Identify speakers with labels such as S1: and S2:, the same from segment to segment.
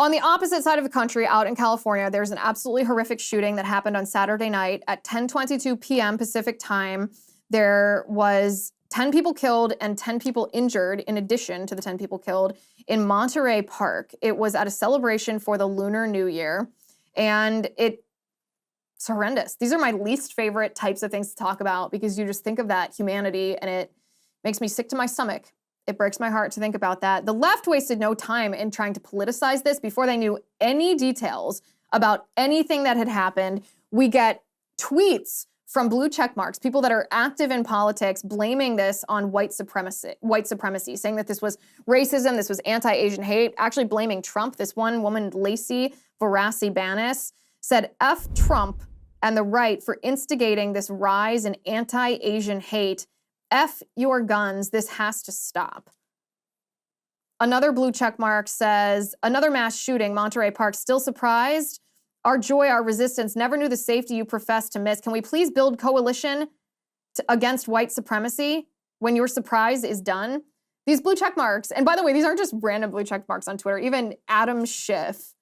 S1: On the opposite side of the country, out in California, there's an absolutely horrific shooting that happened on Saturday night at 10:22 p.m. Pacific time. There was 10 people killed and 10 people injured in addition to the 10 people killed in Monterey Park. It was at a celebration for the Lunar New Year, and it's horrendous. These are my least favorite types of things to talk about because you just think of that humanity and it makes me sick to my stomach. It breaks my heart to think about that. The left wasted no time in trying to politicize this before they knew any details about anything that had happened. We get tweets from blue check marks, people that are active in politics, blaming this on white supremacy, saying that this was racism, this was anti-Asian hate, actually blaming Trump. This one woman, Lacey Barassi-Banis, said, F Trump and the right for instigating this rise in anti-Asian hate. F your guns, this has to stop. Another blue check mark says, another mass shooting, Monterey Park, still surprised? Our joy, our resistance, never knew the safety you profess to miss. Can we please build coalition against white supremacy when your surprise is done? These blue check marks, and by the way, these aren't just random blue check marks on Twitter. Even Adam Schiff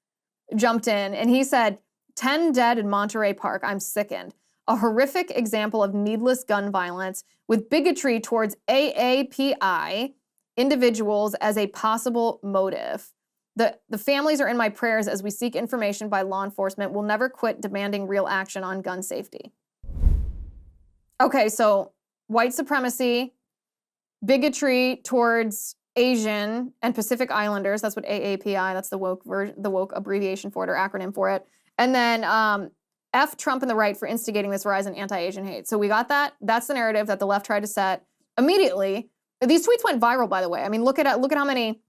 S1: jumped in and he said, 10 dead in Monterey Park, I'm sickened. A horrific example of needless gun violence with bigotry towards AAPI individuals as a possible motive. The families are in my prayers as we seek information by law enforcement. We'll never quit demanding real action on gun safety. Okay, so white supremacy, bigotry towards Asian and Pacific Islanders, that's what AAPI, that's the woke abbreviation for it or acronym for it. And then F Trump and the right for instigating this rise in anti-Asian hate. So we got that. That's the narrative that the left tried to set immediately. These tweets went viral, by the way. I mean, look at how many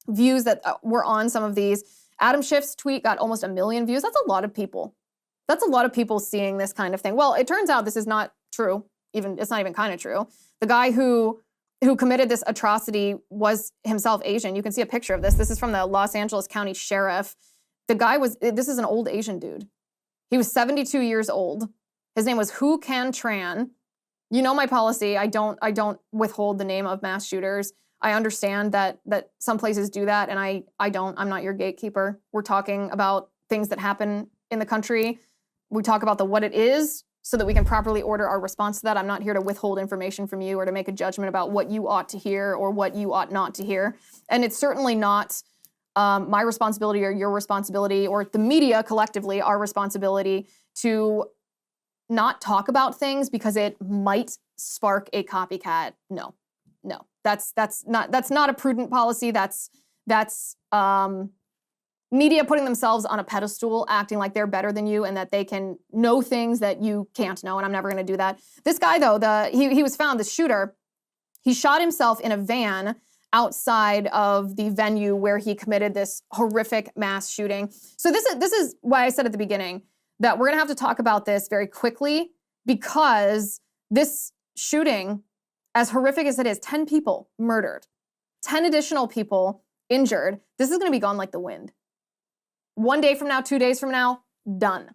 S1: views that were on some of these. Adam Schiff's tweet got almost 1 million views. That's a lot of people. That's a lot of people seeing this kind of thing. Well, it turns out this is not true. It's not even kind of true. The guy who committed this atrocity was himself Asian. You can see a picture of this. This is from the Los Angeles County Sheriff. This is an old Asian dude. He was 72 years old. His name was Hu Can Tran. You know my policy. I don't withhold the name of mass shooters. I understand that some places do that, and I don't. I'm not your gatekeeper. We're talking about things that happen in the country. We talk about what it is so that we can properly order our response to that. I'm not here to withhold information from you or to make a judgment about what you ought to hear or what you ought not to hear. And it's certainly not my responsibility or your responsibility or the media collectively, our responsibility to not talk about things because it might spark a copycat. No, that's not a prudent policy. That's media putting themselves on a pedestal, acting like they're better than you and that they can know things that you can't know. And I'm never going to do that. This guy though, he was found, the shooter, he shot himself in a van outside of the venue where he committed this horrific mass shooting. So this is why I said at the beginning that we're gonna have to talk about this very quickly because this shooting, as horrific as it is, 10 people murdered, 10 additional people injured, this is gonna be gone like the wind. 1 day from now, 2 days from now, done.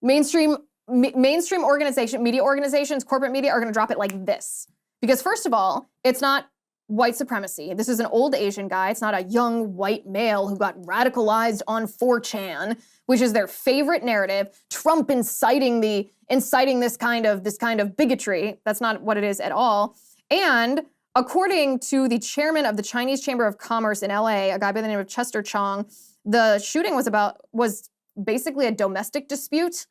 S1: Mainstream organization, media organizations, corporate media are gonna drop it like this. Because first of all, it's not white supremacy. This is an old Asian guy. It's not a young white male who got radicalized on 4chan, which is their favorite narrative. Trump inciting this kind of bigotry. That's not what it is at all. And according to the chairman of the Chinese Chamber of Commerce in LA, a guy by the name of Chester Chong, the shooting was basically a domestic dispute.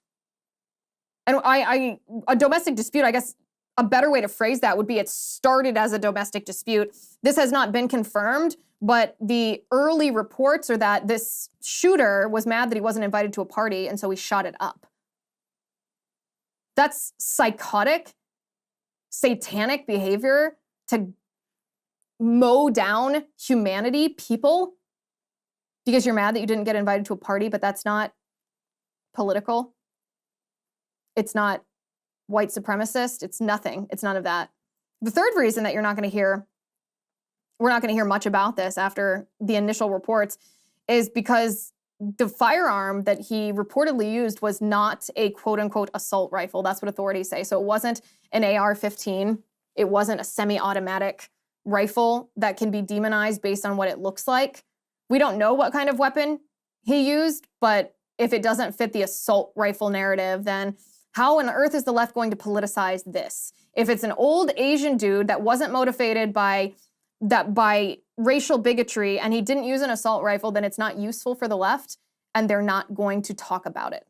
S1: And a domestic dispute, I guess, a better way to phrase that would be it started as a domestic dispute. This has not been confirmed, but the early reports are that this shooter was mad that he wasn't invited to a party, and so he shot it up. That's psychotic, satanic behavior to mow down humanity, people, because you're mad that you didn't get invited to a party, but that's not political. It's not white supremacist. It's nothing. It's none of that. The third reason that we're not going to hear much about this after the initial reports is because the firearm that he reportedly used was not a quote unquote assault rifle. That's what authorities say. So it wasn't an AR-15. It wasn't a semi-automatic rifle that can be demonized based on what it looks like, We don't know what kind of weapon he used, but if it doesn't fit the assault rifle narrative, then how on earth is the left going to politicize this? If it's an old Asian dude that wasn't motivated by racial bigotry and he didn't use an assault rifle, then it's not useful for the left and they're not going to talk about it.